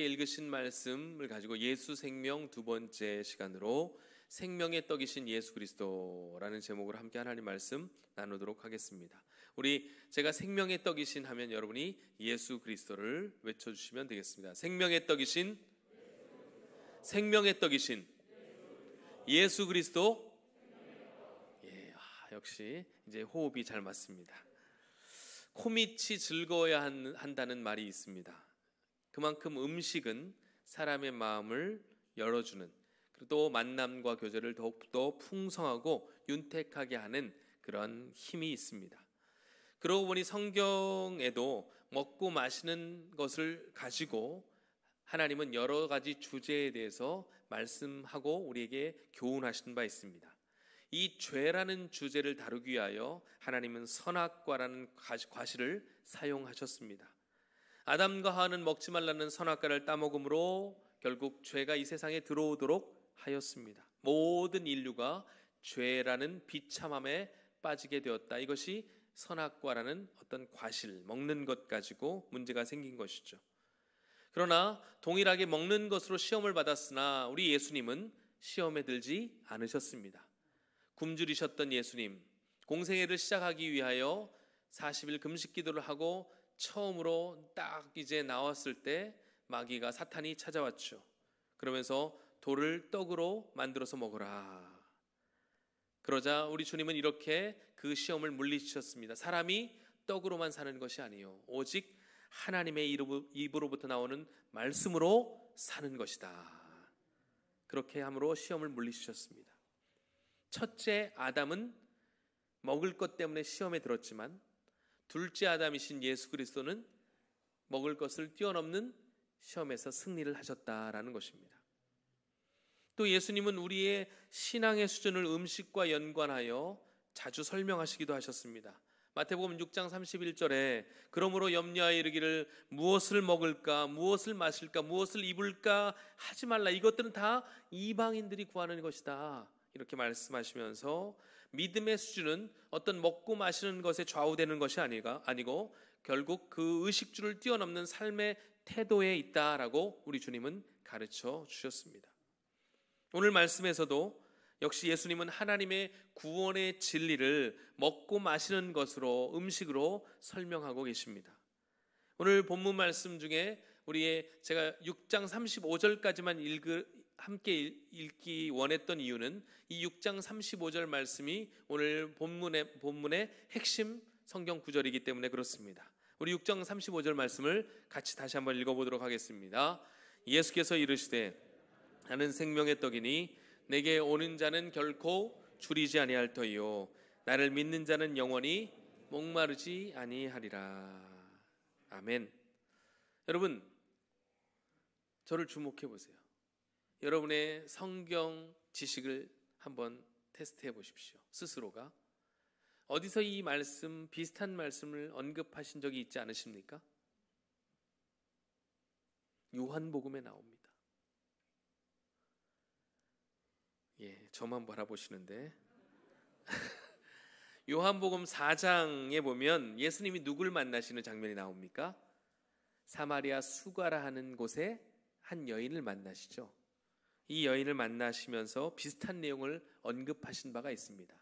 함께 읽으신 말씀을 가지고 예수 생명 두 번째 시간으로 생명의 떡이신 예수 그리스도라는 제목으로 함께 하나님 말씀 나누도록 하겠습니다. 제가 생명의 떡이신 하면 여러분이 예수 그리스도를 외쳐주시면 되겠습니다. 생명의 떡이신 예수 그리스도. 예, 역시 이제 호흡이 잘 맞습니다. 코밑이 즐거워야 한다는 말이 있습니다. 그만큼 음식은 사람의 마음을 열어주는, 그리고 또 만남과 교제를 더욱더 풍성하고 윤택하게 하는 그런 힘이 있습니다. 그러고 보니 성경에도 먹고 마시는 것을 가지고 하나님은 여러 가지 주제에 대해서 말씀하고 우리에게 교훈하신 바 있습니다. 이 죄라는 주제를 다루기 위하여 하나님은 선악과라는 과실을 사용하셨습니다. 아담과 하와는 먹지 말라는 선악과를 따먹음으로 결국 죄가 이 세상에 들어오도록 하였습니다. 모든 인류가 죄라는 비참함에 빠지게 되었다. 이것이 선악과라는 어떤 과실, 먹는 것 가지고 문제가 생긴 것이죠. 그러나 동일하게 먹는 것으로 시험을 받았으나 우리 예수님은 시험에 들지 않으셨습니다. 굶주리셨던 예수님, 공생애를 시작하기 위하여 40일 금식 기도를 하고 처음으로 딱 이제 나왔을 때 마귀가 사탄이 찾아왔죠. 그러면서 돌을 떡으로 만들어서 먹으라. 그러자 우리 주님은 이렇게 그 시험을 물리치셨습니다. 사람이 떡으로만 사는 것이 아니요, 오직 하나님의 입으로부터 나오는 말씀으로 사는 것이다. 그렇게 함으로 시험을 물리치셨습니다. 첫째 아담은 먹을 것 때문에 시험에 들었지만 둘째 아담이신 예수 그리스도는 먹을 것을 뛰어넘는 시험에서 승리를 하셨다라는 것입니다. 또 예수님은 우리의 신앙의 수준을 음식과 연관하여 자주 설명하시기도 하셨습니다. 마태복음 6장 31절에 그러므로 염려하여 이르기를 무엇을 먹을까, 무엇을 마실까, 무엇을 입을까 하지 말라. 이것들은 다 이방인들이 구하는 것이다. 이렇게 말씀하시면서 믿음의 수준은 어떤 먹고 마시는 것에 좌우되는 것이 아니고 결국 그 의식주를 뛰어넘는 삶의 태도에 있다라고 우리 주님은 가르쳐 주셨습니다. 오늘 말씀에서도 역시 예수님은 하나님의 구원의 진리를 먹고 마시는 것으로, 음식으로 설명하고 계십니다. 오늘 본문 말씀 중에 제가 6장 35절까지만 함께 읽기 원했던 이유는 이 6장 35절 말씀이 오늘 본문의 핵심 성경 구절이기 때문에 그렇습니다. 우리 6장 35절 말씀을 같이 다시 한번 읽어보도록 하겠습니다. 예수께서 이르시되 나는 생명의 떡이니 내게 오는 자는 결코 줄이지 아니할 터이요 나를 믿는 자는 영원히 목마르지 아니하리라. 아멘. 여러분, 저를 주목해 보세요. 여러분의 성경 지식을 한번 테스트해 보십시오. 스스로가 어디서 이 말씀, 비슷한 말씀을 언급하신 적이 있지 않으십니까? 요한복음에 나옵니다. 예, 저만 바라보시는데 요한복음 4장에 보면 예수님이 누굴 만나시는 장면이 나옵니까? 사마리아 수가라 하는 곳에 한 여인을 만나시죠. 이 여인을 만나시면서 비슷한 내용을 언급하신 바가 있습니다.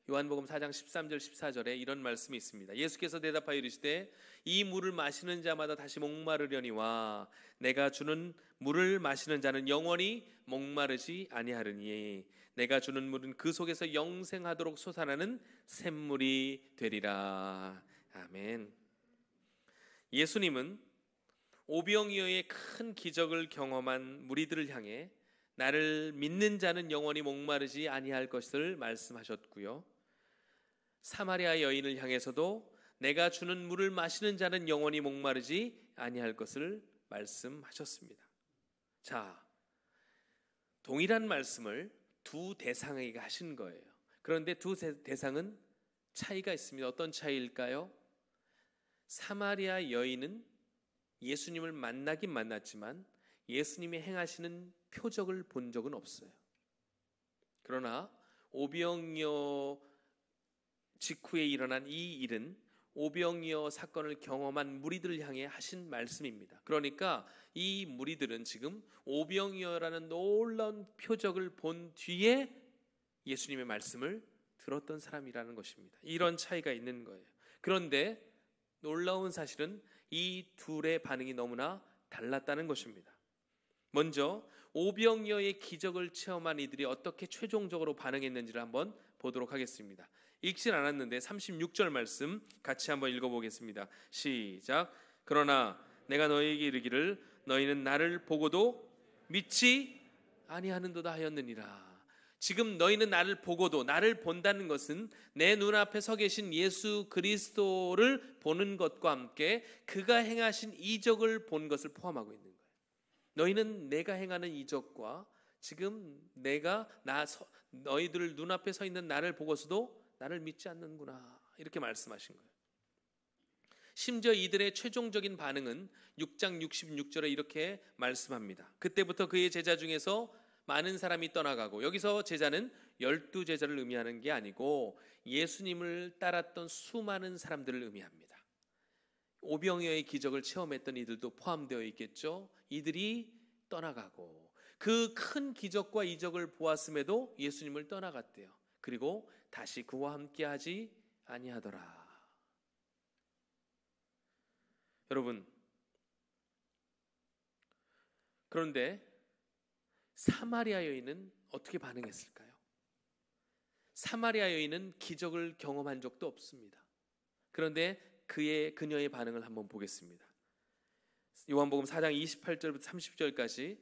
요한복음 4장 13절 14절에 이런 말씀이 있습니다. 예수께서 대답하여 이르시되 이 물을 마시는 자마다 다시 목마르려니와 내가 주는 물을 마시는 자는 영원히 목마르지 아니하리니 내가 주는 물은 그 속에서 영생하도록 솟아나는 샘물이 되리라. 아멘. 예수님은 오병이어의 큰 기적을 경험한 무리들을 향해 나를 믿는 자는 영원히 목마르지 아니할 것을 말씀하셨고요. 사마리아 여인을 향해서도 내가 주는 물을 마시는 자는 영원히 목마르지 아니할 것을 말씀하셨습니다. 자, 동일한 말씀을 두 대상에게 하신 거예요. 그런데 두 대상은 차이가 있습니다. 어떤 차이일까요? 사마리아 여인은 예수님을 만나긴 만났지만 예수님이 행하시는 표적을 본 적은 없어요. 그러나 오병이어 직후에 일어난 이 일은 오병이어 사건을 경험한 무리들을 향해 하신 말씀입니다. 그러니까 이 무리들은 지금 오병이어라는 놀라운 표적을 본 뒤에 예수님의 말씀을 들었던 사람이라는 것입니다. 이런 차이가 있는 거예요. 그런데 놀라운 사실은 이 둘의 반응이 너무나 달랐다는 것입니다. 먼저 오병이어의 기적을 체험한 이들이 어떻게 최종적으로 반응했는지를 한번 보도록 하겠습니다. 읽진 않았는데 36절 말씀 같이 한번 읽어보겠습니다. 시작. 그러나 내가 너희에게 이르기를 너희는 나를 보고도 믿지 아니하는도다 하였느니라. 지금 너희는 나를 보고도, 나를 본다는 것은 내 눈앞에 서 계신 예수 그리스도를 보는 것과 함께 그가 행하신 이적을 본 것을 포함하고 있는 거예요. 너희는 내가 행하는 이적과 지금 너희들 눈앞에 서 있는 나를 보고서도 나를 믿지 않는구나, 이렇게 말씀하신 거예요. 심지어 이들의 최종적인 반응은 6장 66절에 이렇게 말씀합니다. 그때부터 그의 제자 중에서 많은 사람이 떠나가고, 여기서 제자는 12제자를 의미하는 게 아니고 예수님을 따랐던 수많은 사람들을 의미합니다. 오병이어의 기적을 체험했던 이들도 포함되어 있겠죠. 이들이 떠나가고 그 큰 기적과 이적을 보았음에도 예수님을 떠나갔대요. 그리고 다시 그와 함께하지 아니하더라. 여러분, 그런데 사마리아 여인은 어떻게 반응했을까요? 사마리아 여인은 기적을 경험한 적도 없습니다. 그런데 그녀의 반응을 한번 보겠습니다. 요한복음 4장 28절부터 30절까지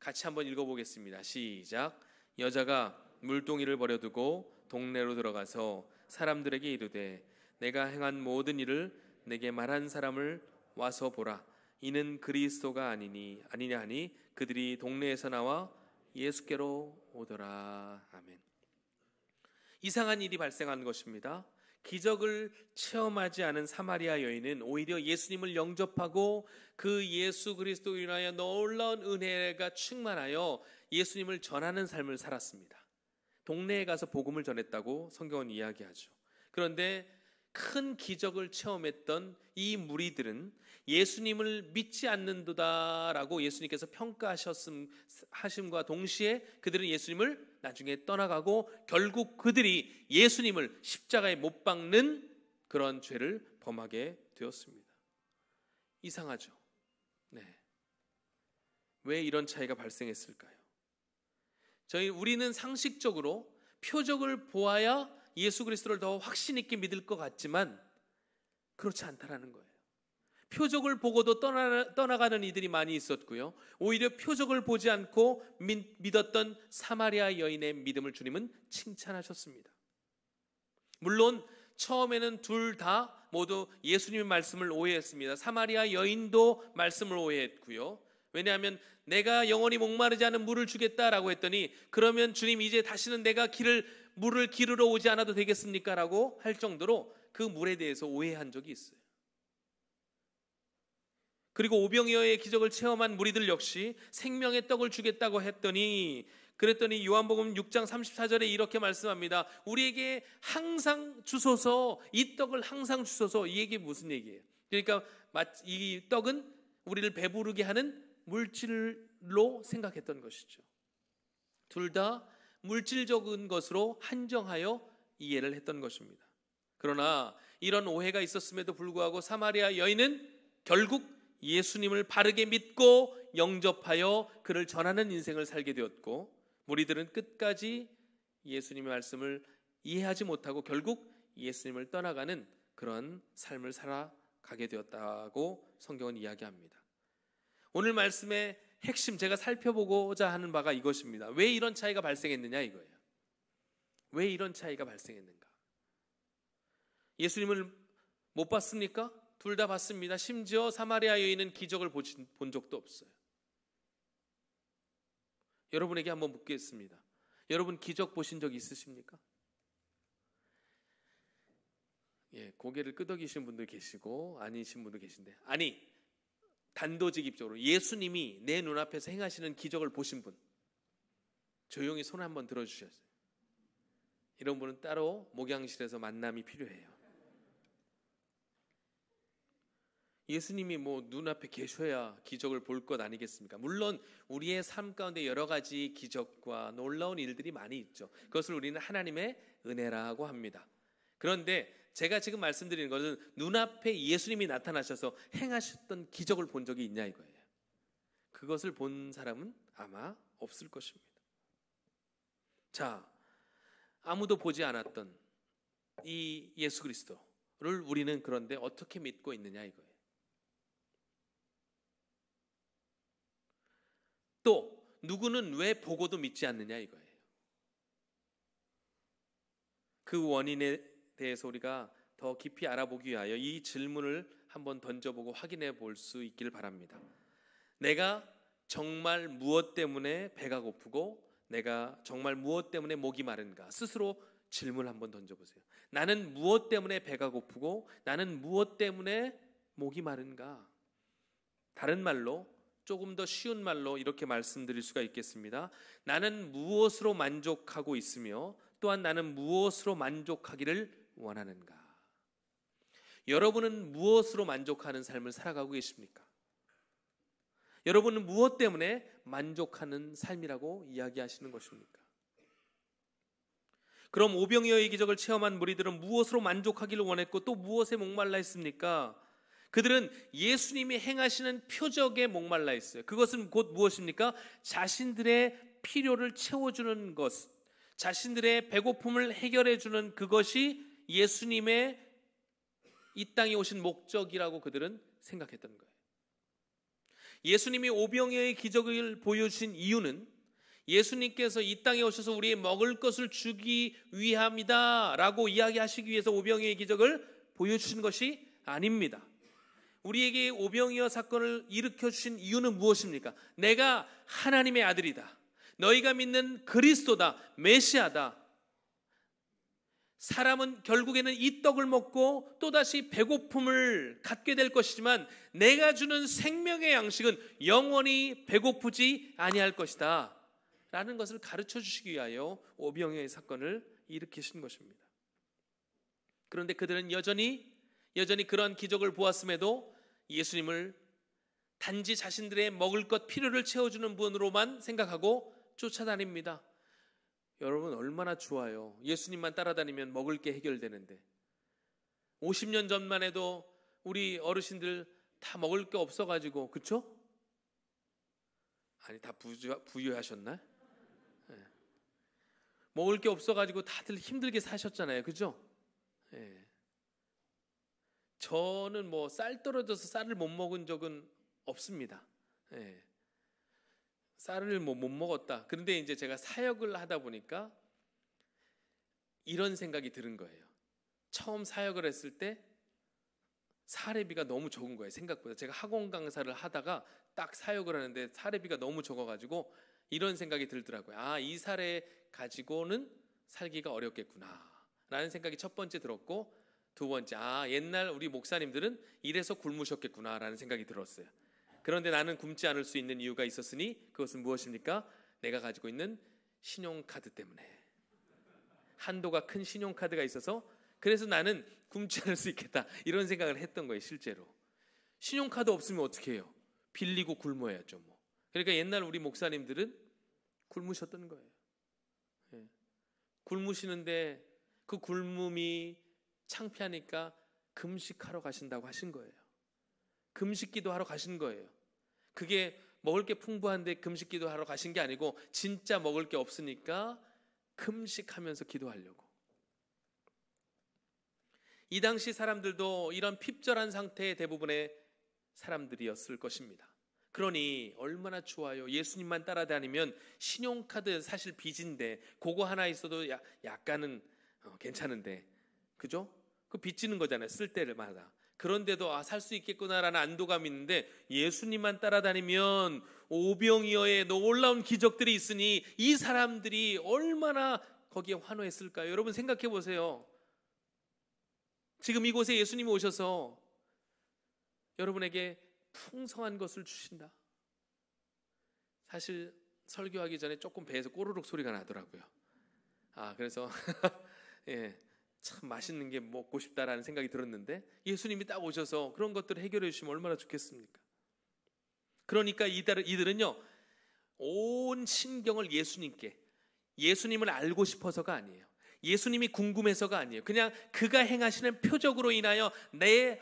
같이 한번 읽어보겠습니다. 시작. 여자가 물동이를 버려두고 동네로 들어가서 사람들에게 이르되 내가 행한 모든 일을 내게 말한 사람을 와서 보라. 이는 그리스도가 아니냐 하니 그들이 동네에서 나와 예수께로 오더라. 아멘. 이상한 일이 발생한 것입니다. 기적을 체험하지 않은 사마리아 여인은 오히려 예수님을 영접하고 그 예수 그리스도로 인하여 놀라운 은혜가 충만하여 예수님을 전하는 삶을 살았습니다. 동네에 가서 복음을 전했다고 성경은 이야기하죠. 그런데 큰 기적을 체험했던 이 무리들은 예수님을 믿지 않는도다라고 예수님께서 평가하심과 동시에 그들은 예수님을 나중에 떠나가고 결국 그들이 예수님을 십자가에 못 박는 그런 죄를 범하게 되었습니다. 이상하죠? 네. 왜 이런 차이가 발생했을까요? 우리는 상식적으로 표적을 보아야 예수 그리스도를 더 확신 있게 믿을 것 같지만 그렇지 않다라는 거예요. 표적을 보고도 떠나가는 이들이 많이 있었고요. 오히려 표적을 보지 않고 믿었던 사마리아 여인의 믿음을 주님은 칭찬하셨습니다. 물론 처음에는 둘 다 모두 예수님의 말씀을 오해했습니다. 사마리아 여인도 말씀을 오해했고요. 왜냐하면 내가 영원히 목마르지 않은 물을 주겠다라고 했더니 그러면 주님 이제 다시는 내가 물을 기르러 오지 않아도 되겠습니까? 라고 할 정도로 그 물에 대해서 오해한 적이 있어요. 그리고 오병이어의 기적을 체험한 무리들 역시 생명의 떡을 주겠다고 그랬더니 요한복음 6장 34절에 이렇게 말씀합니다. 우리에게 항상 주소서, 이 떡을 항상 주소서. 이 얘기 무슨 얘기예요? 그러니까 이 떡은 우리를 배부르게 하는 물질로 생각했던 것이죠. 둘 다 물질적인 것으로 한정하여 이해를 했던 것입니다. 그러나 이런 오해가 있었음에도 불구하고 사마리아 여인은 결국 예수님을 바르게 믿고 영접하여 그를 전하는 인생을 살게 되었고, 무리들은 끝까지 예수님의 말씀을 이해하지 못하고 결국 예수님을 떠나가는 그런 삶을 살아가게 되었다고 성경은 이야기합니다. 오늘 말씀의 핵심, 제가 살펴보고자 하는 바가 이것입니다. 왜 이런 차이가 발생했느냐 이거예요. 왜 이런 차이가 발생했는가? 예수님을 못 봤습니까? 둘 다 봤습니다. 심지어 사마리아 여인은 기적을 본 적도 없어요. 여러분에게 한번 묻겠습니다. 여러분 기적 보신 적 있으십니까? 예, 고개를 끄덕이신 분도 계시고 아니신 분도 계신데, 아니 단도직입적으로 예수님이 내 눈앞에서 행하시는 기적을 보신 분 조용히 손 한번 들어주셨어요. 이런 분은 따로 목양실에서 만남이 필요해요. 예수님이 뭐 눈앞에 계셔야 기적을 볼 것 아니겠습니까? 물론 우리의 삶 가운데 여러 가지 기적과 놀라운 일들이 많이 있죠. 그것을 우리는 하나님의 은혜라고 합니다. 그런데 제가 지금 말씀드리는 것은 눈앞에 예수님이 나타나셔서 행하셨던 기적을 본 적이 있냐 이거예요. 그것을 본 사람은 아마 없을 것입니다. 자, 아무도 보지 않았던 이 예수 그리스도를 우리는 그런데 어떻게 믿고 있느냐 이거예요. 또 누구는 왜 보고도 믿지 않느냐 이거예요. 그 원인에 대해서 우리가 더 깊이 알아보기 위하여 이 질문을 한번 던져보고 확인해 볼 수 있기를 바랍니다. 내가 정말 무엇 때문에 배가 고프고 내가 정말 무엇 때문에 목이 마른가? 스스로 질문을 한번 던져보세요. 나는 무엇 때문에 배가 고프고 나는 무엇 때문에 목이 마른가? 다른 말로, 조금 더 쉬운 말로 이렇게 말씀드릴 수가 있겠습니다. 나는 무엇으로 만족하고 있으며 또한 나는 무엇으로 만족하기를 원하는가? 여러분은 무엇으로 만족하는 삶을 살아가고 계십니까? 여러분은 무엇 때문에 만족하는 삶이라고 이야기하시는 것입니까? 그럼 오병이어의 기적을 체험한 무리들은 무엇으로 만족하기를 원했고 또 무엇에 목말라 했습니까? 그들은 예수님이 행하시는 표적에 목말라 했어요. 그것은 곧 무엇입니까? 자신들의 필요를 채워주는 것, 자신들의 배고픔을 해결해주는 그것이 예수님의 이 땅에 오신 목적이라고 그들은 생각했던 거예요. 예수님이 오병이어의 기적을 보여주신 이유는 예수님께서 이 땅에 오셔서 우리의 먹을 것을 주기 위함이다 라고 이야기하시기 위해서 오병이어의 기적을 보여주신 것이 아닙니다. 우리에게 오병이어 사건을 일으켜주신 이유는 무엇입니까? 내가 하나님의 아들이다. 너희가 믿는 그리스도다. 메시아다. 사람은 결국에는 이 떡을 먹고 또다시 배고픔을 갖게 될 것이지만 내가 주는 생명의 양식은 영원히 배고프지 아니할 것이다 라는 것을 가르쳐 주시기 위하여 오병이어의 사건을 일으키신 것입니다. 그런데 그들은 여전히 그러한 기적을 보았음에도 예수님을 단지 자신들의 먹을 것 필요를 채워주는 분으로만 생각하고 쫓아다닙니다. 여러분 얼마나 좋아요. 예수님만 따라다니면 먹을 게 해결되는데 50년 전만 해도 우리 어르신들 다 먹을 게 없어가지고 그쵸? 아니 다 부유하셨나? 네. 먹을 게 없어가지고 다들 힘들게 사셨잖아요. 그죠? 네. 저는 뭐 쌀 떨어져서 쌀을 못 먹은 적은 없습니다. 네. 쌀을 못 먹었다. 그런데 이제 제가 사역을 하다 보니까 이런 생각이 드는 거예요. 처음 사역을 했을 때 사례비가 너무 적은 거예요. 생각보다. 제가 학원 강사를 하다가 딱 사역을 하는데 사례비가 너무 적어가지고 이런 생각이 들더라고요. 아, 이 사례 가지고는 살기가 어렵겠구나 라는 생각이 첫 번째 들었고, 두 번째, 아, 옛날 우리 목사님들은 이래서 굶으셨겠구나 라는 생각이 들었어요. 그런데 나는 굶지 않을 수 있는 이유가 있었으니 그것은 무엇입니까? 내가 가지고 있는 신용카드 때문에. 한도가 큰 신용카드가 있어서 그래서 나는 굶지 않을 수 있겠다 이런 생각을 했던 거예요. 실제로 신용카드 없으면 어떻게 해요? 빌리고 굶어야죠 뭐. 그러니까 옛날 우리 목사님들은 굶으셨던 거예요. 예. 굶으시는데 그 굶음이 창피하니까 금식하러 가신다고 하신 거예요. 금식기도 하러 가신 거예요. 그게 먹을 게 풍부한데 금식기도 하러 가신 게 아니고 진짜 먹을 게 없으니까 금식하면서 기도하려고. 이 당시 사람들도 이런 핍절한 상태의 대부분의 사람들이었을 것입니다. 그러니 얼마나 좋아요. 예수님만 따라다니면 신용카드 사실 빚인데 그거 하나 있어도 약간은 괜찮은데 그죠? 그 빚지는 거잖아요. 쓸 때마다. 그런데도 살 수 있겠구나라는 안도감이 있는데 예수님만 따라다니면 오병이어의 놀라운 기적들이 있으니 이 사람들이 얼마나 거기에 환호했을까요? 여러분 생각해 보세요. 지금 이곳에 예수님이 오셔서 여러분에게 풍성한 것을 주신다. 사실 설교하기 전에 조금 배에서 꼬르륵 소리가 나더라고요. 그래서 예, 참 맛있는 게 먹고 싶다라는 생각이 들었는데 예수님이 딱 오셔서 그런 것들을 해결해 주시면 얼마나 좋겠습니까? 그러니까 이들은요, 온 신경을 예수님을 알고 싶어서가 아니에요. 예수님이 궁금해서가 아니에요. 그냥 그가 행하시는 표적으로 인하여 내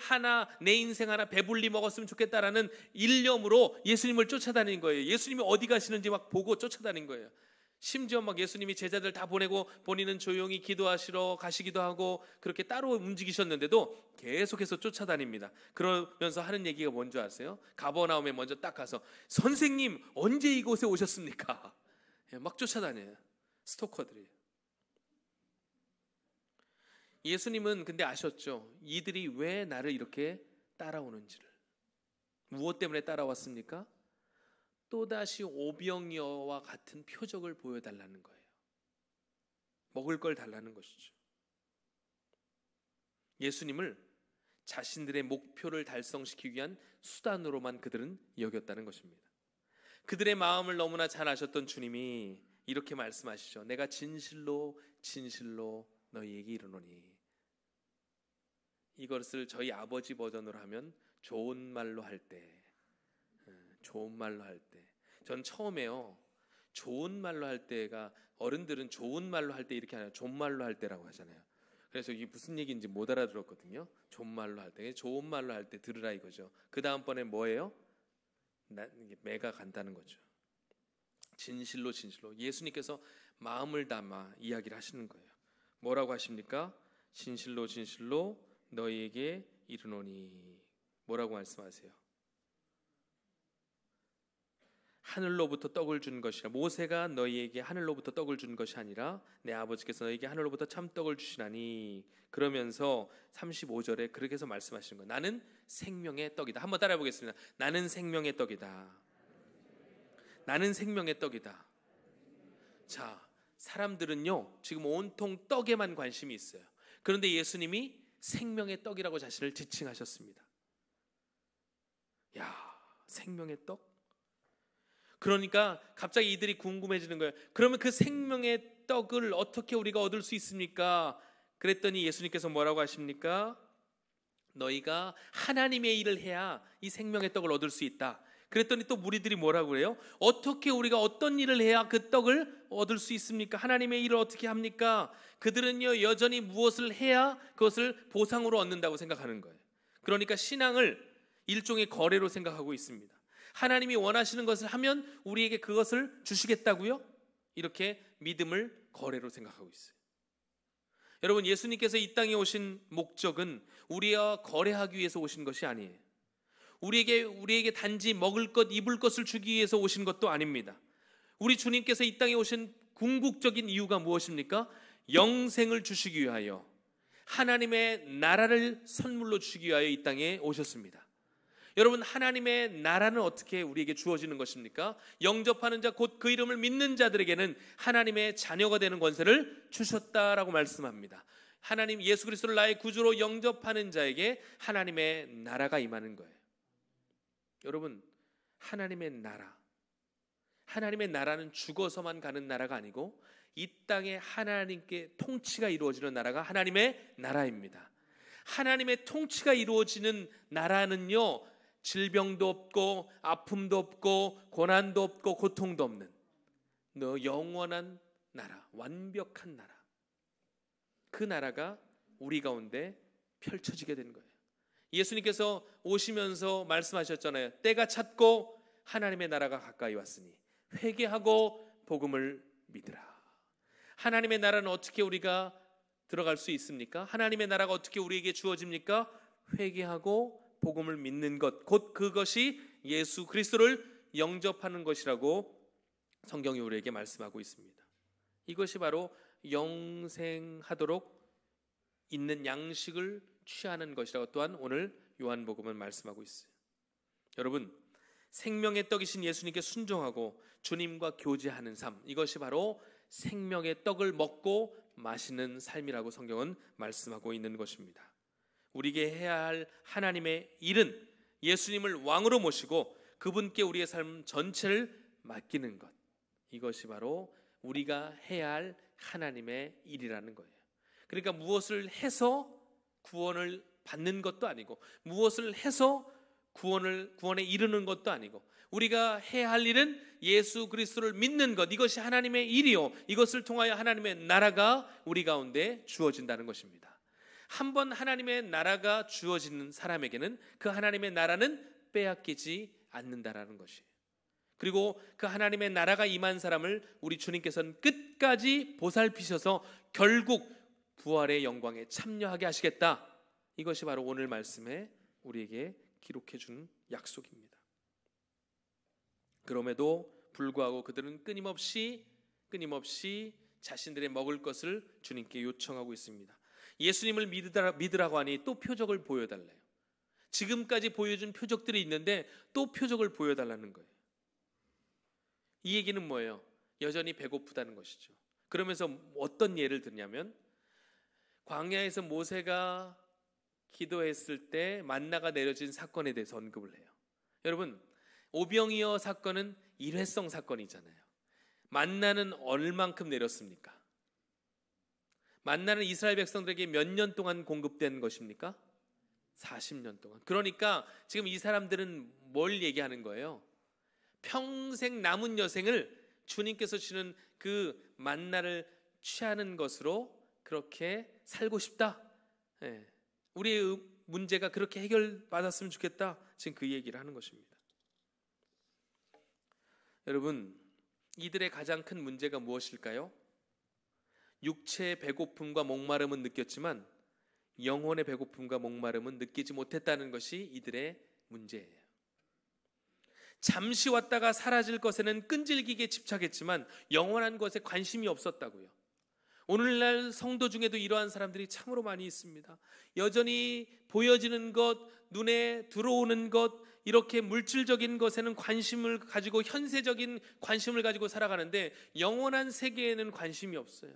인생 하나 배불리 먹었으면 좋겠다라는 일념으로 예수님을 쫓아다닌 거예요. 예수님이 어디 가시는지 막 보고 쫓아다닌 거예요. 심지어 막 예수님이 제자들 다 보내고 본인은 조용히 기도하시러 가시기도 하고 그렇게 따로 움직이셨는데도 계속해서 쫓아다닙니다. 그러면서 하는 얘기가 뭔지 아세요? 가버나움에 먼저 딱 가서 선생님 언제 이곳에 오셨습니까? 막 쫓아다녀요. 스토커들이. 예수님은 근데 아셨죠? 이들이 왜 나를 이렇게 따라오는지를. 무엇 때문에 따라왔습니까? 또다시 오병이어와 같은 표적을 보여달라는 거예요. 먹을 걸 달라는 것이죠. 예수님을 자신들의 목표를 달성시키기 위한 수단으로만 그들은 여겼다는 것입니다. 그들의 마음을 너무나 잘 아셨던 주님이 이렇게 말씀하시죠. 내가 진실로 진실로 너희에게 이르노니. 이것을 저희 아버지 버전으로 하면 좋은 말로 할 때, 전 처음에요, 좋은 말로 할 때가, 어른들은 좋은 말로 할 때 이렇게 하나요? 존말로 할 때라고 하잖아요. 그래서 이게 무슨 얘기인지 못 알아들었거든요. 존말로 할 때, 좋은 말로 할 때 들으라 이거죠. 그 다음번에 뭐예요? 매가 간다는 거죠. 진실로 진실로. 예수님께서 마음을 담아 이야기를 하시는 거예요. 뭐라고 하십니까? 진실로 진실로 너희에게 이르노니. 뭐라고 말씀하세요? 하늘로부터 떡을 준 것이라. 모세가 너희에게 하늘로부터 떡을 준 것이 아니라 내 아버지께서 너희에게 하늘로부터 참떡을 주시나니. 그러면서 35절에 그렇게 해서 말씀하시는 거예요. 나는 생명의 떡이다. 한번 따라해 보겠습니다. 나는 생명의 떡이다. 나는 생명의 떡이다. 자, 사람들은요 지금 온통 떡에만 관심이 있어요. 그런데 예수님이 생명의 떡이라고 자신을 지칭하셨습니다. 야, 생명의 떡? 그러니까 갑자기 이들이 궁금해지는 거예요. 그러면 그 생명의 떡을 어떻게 우리가 얻을 수 있습니까? 그랬더니 예수님께서 뭐라고 하십니까? 너희가 하나님의 일을 해야 이 생명의 떡을 얻을 수 있다. 그랬더니 또 무리들이 뭐라고 그래요? 어떻게 우리가 어떤 일을 해야 그 떡을 얻을 수 있습니까? 하나님의 일을 어떻게 합니까? 그들은요 여전히 무엇을 해야 그것을 보상으로 얻는다고 생각하는 거예요. 그러니까 신앙을 일종의 거래로 생각하고 있습니다. 하나님이 원하시는 것을 하면 우리에게 그것을 주시겠다고요? 이렇게 믿음을 거래로 생각하고 있어요. 여러분, 예수님께서 이 땅에 오신 목적은 우리와 거래하기 위해서 오신 것이 아니에요. 우리에게 단지 먹을 것, 입을 것을 주기 위해서 오신 것도 아닙니다. 우리 주님께서 이 땅에 오신 궁극적인 이유가 무엇입니까? 영생을 주시기 위하여, 하나님의 나라를 선물로 주기 위하여 이 땅에 오셨습니다. 여러분, 하나님의 나라는 어떻게 우리에게 주어지는 것입니까? 영접하는 자, 곧 그 이름을 믿는 자들에게는 하나님의 자녀가 되는 권세를 주셨다라고 말씀합니다. 하나님 예수 그리스도를 나의 구주로 영접하는 자에게 하나님의 나라가 임하는 거예요. 여러분, 하나님의 나라는 죽어서만 가는 나라가 아니고 이 땅에 하나님께 통치가 이루어지는 나라가 하나님의 나라입니다. 하나님의 통치가 이루어지는 나라는요, 질병도 없고 아픔도 없고 고난도 없고 고통도 없는 영원한 나라, 완벽한 나라. 그 나라가 우리 가운데 펼쳐지게 된 거예요. 예수님께서 오시면서 말씀하셨잖아요. 때가 찼고 하나님의 나라가 가까이 왔으니 회개하고 복음을 믿으라. 하나님의 나라는 어떻게 우리가 들어갈 수 있습니까? 하나님의 나라가 어떻게 우리에게 주어집니까? 회개하고 복음을 믿는 것, 곧 그것이 예수 그리스도를 영접하는 것이라고 성경이 우리에게 말씀하고 있습니다. 이것이 바로 영생하도록 있는 양식을 취하는 것이라고 또한 오늘 요한복음은 말씀하고 있어요. 여러분, 생명의 떡이신 예수님께 순종하고 주님과 교제하는 삶, 이것이 바로 생명의 떡을 먹고 마시는 삶이라고 성경은 말씀하고 있는 것입니다. 우리에게 해야 할 하나님의 일은 예수님을 왕으로 모시고 그분께 우리의 삶 전체를 맡기는 것, 이것이 바로 우리가 해야 할 하나님의 일이라는 거예요. 그러니까 무엇을 해서 구원을 받는 것도 아니고, 무엇을 해서 구원에 이르는 것도 아니고, 우리가 해야 할 일은 예수 그리스도를 믿는 것, 이것이 하나님의 일이요, 이것을 통하여 하나님의 나라가 우리 가운데 주어진다는 것입니다. 한번 하나님의 나라가 주어지는 사람에게는 그 하나님의 나라는 빼앗기지 않는다라는 것이에요. 그리고 그 하나님의 나라가 임한 사람을 우리 주님께서는 끝까지 보살피셔서 결국 부활의 영광에 참여하게 하시겠다. 이것이 바로 오늘 말씀에 우리에게 기록해 준 약속입니다. 그럼에도 불구하고 그들은 끊임없이 자신들의 먹을 것을 주님께 요청하고 있습니다. 예수님을 믿으라고 하니 또 표적을 보여달래요. 지금까지 보여준 표적들이 있는데 또 표적을 보여달라는 거예요. 이 얘기는 뭐예요? 여전히 배고프다는 것이죠. 그러면서 어떤 예를 들냐면, 광야에서 모세가 기도했을 때 만나가 내려진 사건에 대해서 언급을 해요. 여러분, 오병이어 사건은 일회성 사건이잖아요. 만나는 얼만큼 내렸습니까? 만나는 이스라엘 백성들에게 몇 년 동안 공급된 것입니까? 40년 동안. 그러니까 지금 이 사람들은 뭘 얘기하는 거예요? 평생 남은 여생을 주님께서 주는 그 만나를 취하는 것으로 그렇게 살고 싶다. 우리의 문제가 그렇게 해결받았으면 좋겠다. 지금 그 얘기를 하는 것입니다. 여러분, 이들의 가장 큰 문제가 무엇일까요? 육체의 배고픔과 목마름은 느꼈지만 영혼의 배고픔과 목마름은 느끼지 못했다는 것이 이들의 문제예요. 잠시 왔다가 사라질 것에는 끈질기게 집착했지만 영원한 것에 관심이 없었다고요. 오늘날 성도 중에도 이러한 사람들이 참으로 많이 있습니다. 여전히 보여지는 것, 눈에 들어오는 것, 이렇게 물질적인 것에는 관심을 가지고 현세적인 관심을 가지고 살아가는데 영원한 세계에는 관심이 없어요.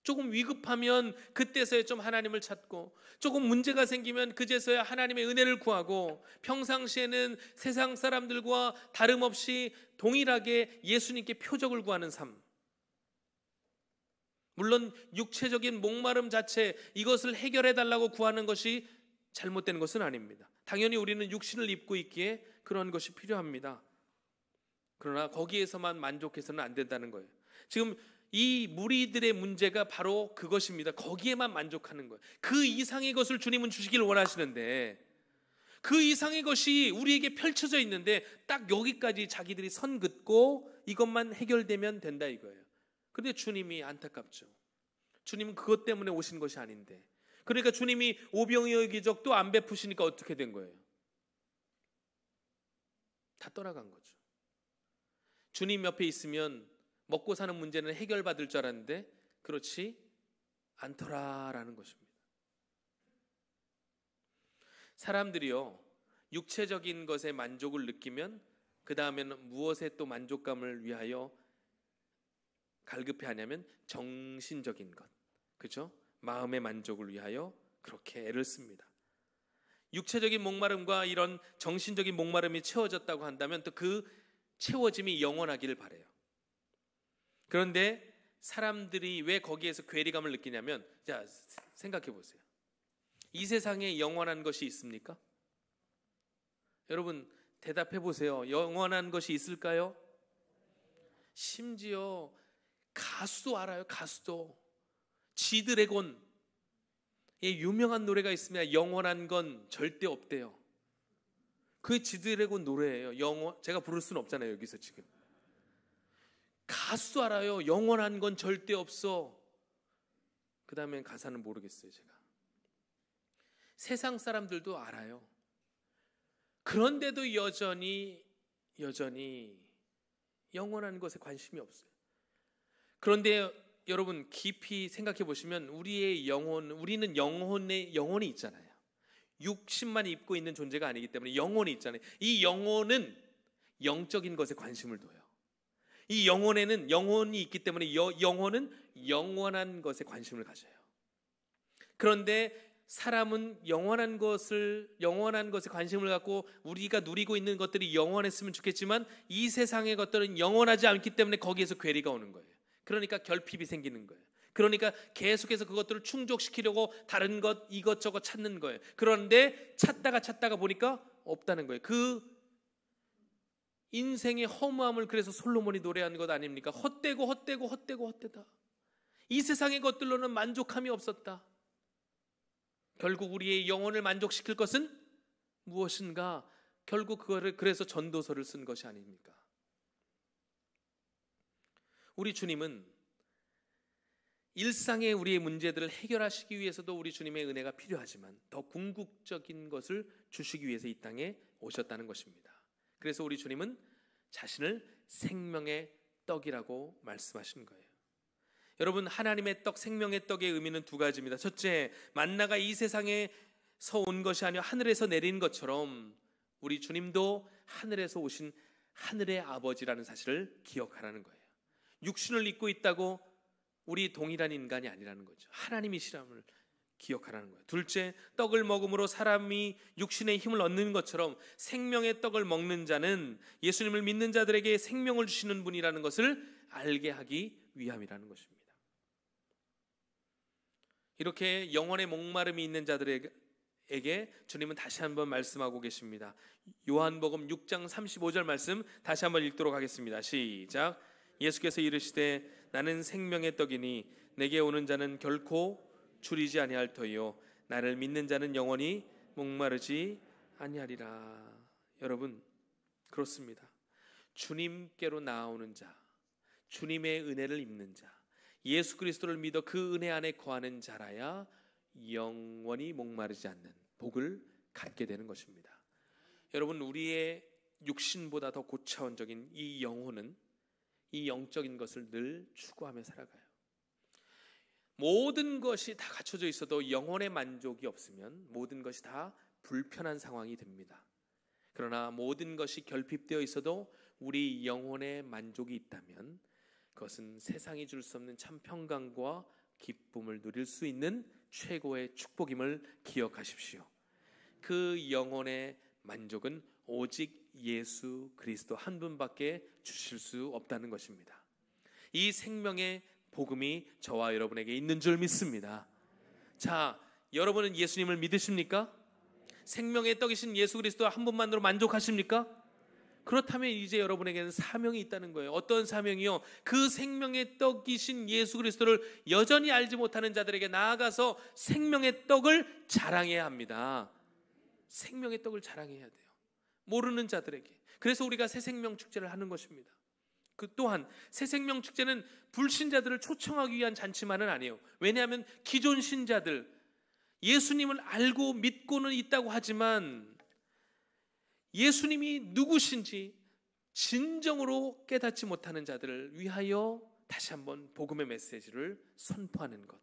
조금 위급하면 그때서야 좀 하나님을 찾고, 조금 문제가 생기면 그제서야 하나님의 은혜를 구하고, 평상시에는 세상 사람들과 다름없이 동일하게 예수님께 표적을 구하는 삶. 물론 육체적인 목마름 자체, 이것을 해결해 달라고 구하는 것이 잘못된 것은 아닙니다. 당연히 우리는 육신을 입고 있기에 그런 것이 필요합니다. 그러나 거기에서만 만족해서는 안 된다는 거예요. 지금 이 무리들의 문제가 바로 그것입니다. 거기에만 만족하는 거예요. 그 이상의 것을 주님은 주시길 원하시는데, 그 이상의 것이 우리에게 펼쳐져 있는데 딱 여기까지 자기들이 선 긋고 이것만 해결되면 된다 이거예요. 그런데 주님이 안타깝죠. 주님은 그것 때문에 오신 것이 아닌데, 그러니까 주님이 오병이어의 기적도 안 베푸시니까 어떻게 된 거예요? 다 떠나간 거죠. 주님 옆에 있으면 먹고 사는 문제는 해결받을 줄 알았는데 그렇지 않더라라는 것입니다. 사람들이요, 육체적인 것에 만족을 느끼면 그 다음에는 무엇에 또 만족감을 위하여 갈급해하냐면 정신적인 것, 그렇죠? 마음의 만족을 위하여 그렇게 애를 씁니다. 육체적인 목마름과 이런 정신적인 목마름이 채워졌다고 한다면 또 그 채워짐이 영원하기를 바라요. 그런데 사람들이 왜 거기에서 괴리감을 느끼냐면, 자, 생각해 보세요. 이 세상에 영원한 것이 있습니까? 여러분 대답해 보세요. 영원한 것이 있을까요? 심지어 가수도 알아요. 가수도 지드래곤, 유명한 노래가 있습니다. 영원한 건 절대 없대요. 그 지드래곤 노래예요. 제가 부를 수는 없잖아요 여기서. 지금 가수도 알아요. 영원한 건 절대 없어. 그 다음엔 가사는 모르겠어요. 제가 세상 사람들도 알아요. 그런데도 여전히 영원한 것에 관심이 없어요. 그런데 여러분 깊이 생각해 보시면 우리는 영혼이 있잖아요. 육신만 입고 있는 존재가 아니기 때문에 영혼이 있잖아요. 이 영혼은 영적인 것에 관심을 둬요. 이 영혼에는 영혼이 있기 때문에 영혼은 영원한 것에 관심을 가져요. 그런데 사람은 영원한 것에 관심을 갖고 우리가 누리고 있는 것들이 영원했으면 좋겠지만 이 세상의 것들은 영원하지 않기 때문에 거기에서 괴리가 오는 거예요. 그러니까 결핍이 생기는 거예요. 그러니까 계속해서 그것들을 충족시키려고 다른 것 이것저것 찾는 거예요. 그런데 찾다가 보니까 없다는 거예요. 그 인생의 허무함을 그래서 솔로몬이 노래한 것 아닙니까? 헛되다. 이 세상의 것들로는 만족함이 없었다. 결국 우리의 영혼을 만족시킬 것은 무엇인가? 결국 그거를 그래서 전도서를 쓴 것이 아닙니까? 우리 주님은 일상의 우리의 문제들을 해결하시기 위해서도 우리 주님의 은혜가 필요하지만 더 궁극적인 것을 주시기 위해서 이 땅에 오셨다는 것입니다. 그래서 우리 주님은 자신을 생명의 떡이라고 말씀하신 거예요. 여러분, 하나님의 떡, 생명의 떡의 의미는 두 가지입니다. 첫째, 만나가 이 세상에서 온 것이 아니라 하늘에서 내린 것처럼 우리 주님도 하늘에서 오신 하늘의 아버지라는 사실을 기억하라는 거예요. 육신을 입고 있다고 우리 동일한 인간이 아니라는 거죠. 하나님이시람을 기억하라는 거예요. 둘째, 떡을 먹음으로 사람이 육신의 힘을 얻는 것처럼 생명의 떡을 먹는 자는 예수님을 믿는 자들에게 생명을 주시는 분이라는 것을 알게 하기 위함이라는 것입니다. 이렇게 영혼의 목마름이 있는 자들에게 주님은 다시 한번 말씀하고 계십니다. 요한복음 6장 35절 말씀 다시 한번 읽도록 하겠습니다. 시작. 예수께서 이르시되 나는 생명의 떡이니 내게 오는 자는 결코 줄이지 아니할 터이요 나를 믿는 자는 영원히 목마르지 아니하리라. 여러분, 그렇습니다. 주님께로 나아오는 자, 주님의 은혜를 입는 자, 예수 그리스도를 믿어 그 은혜 안에 거하는 자라야 영원히 목마르지 않는 복을 갖게 되는 것입니다. 여러분, 우리의 육신보다 더 고차원적인 이 영혼은 이 영적인 것을 늘 추구하며 살아가요. 모든 것이 다 갖춰져 있어도 영혼의 만족이 없으면 모든 것이 다 불편한 상황이 됩니다. 그러나 모든 것이 결핍되어 있어도 우리 영혼의 만족이 있다면 그것은 세상이 줄 수 없는 참 평강과 기쁨을 누릴 수 있는 최고의 축복임을 기억하십시오. 그 영혼의 만족은 오직 예수 그리스도 한 분밖에 주실 수 없다는 것입니다. 이 생명의 복음이 저와 여러분에게 있는 줄 믿습니다. 자, 여러분은 예수님을 믿으십니까? 생명의 떡이신 예수 그리스도 한 분만으로 만족하십니까? 그렇다면 이제 여러분에게는 사명이 있다는 거예요. 어떤 사명이요? 그 생명의 떡이신 예수 그리스도를 여전히 알지 못하는 자들에게 나아가서 생명의 떡을 자랑해야 합니다. 생명의 떡을 자랑해야 돼요. 모르는 자들에게. 그래서 우리가 새생명 축제를 하는 것입니다. 그 또한 새생명 축제는 불신자들을 초청하기 위한 잔치만은 아니에요. 왜냐하면 기존 신자들, 예수님을 알고 믿고는 있다고 하지만 예수님이 누구신지 진정으로 깨닫지 못하는 자들을 위하여 다시 한번 복음의 메시지를 선포하는 것,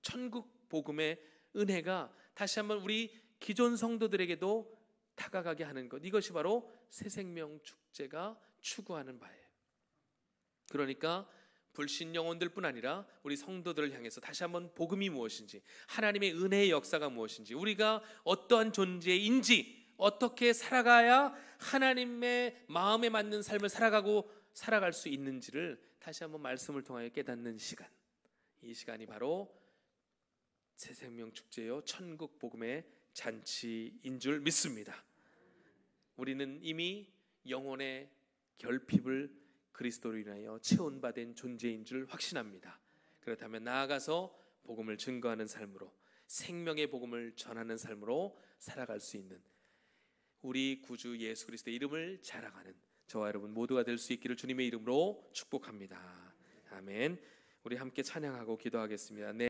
천국 복음의 은혜가 다시 한번 우리 기존 성도들에게도 다가가게 하는 것, 이것이 바로 새생명 축제가 추구하는 바예요. 그러니까 불신 영혼들뿐 아니라 우리 성도들을 향해서 다시 한번 복음이 무엇인지, 하나님의 은혜의 역사가 무엇인지, 우리가 어떠한 존재인지, 어떻게 살아가야 하나님의 마음에 맞는 삶을 살아갈 수 있는지를 다시 한번 말씀을 통하여 깨닫는 시간, 이 시간이 바로 새생명 축제요 천국 복음의 잔치인 줄 믿습니다. 우리는 이미 영혼의 결핍을 그리스도로 인하여 체온받은 존재인 줄 확신합니다. 그렇다면 나아가서 복음을 증거하는 삶으로, 생명의 복음을 전하는 삶으로 살아갈 수 있는 우리 구주 예수 그리스도의 이름을 자랑하는 저와 여러분 모두가 될 수 있기를 주님의 이름으로 축복합니다. 아멘. 우리 함께 찬양하고 기도하겠습니다.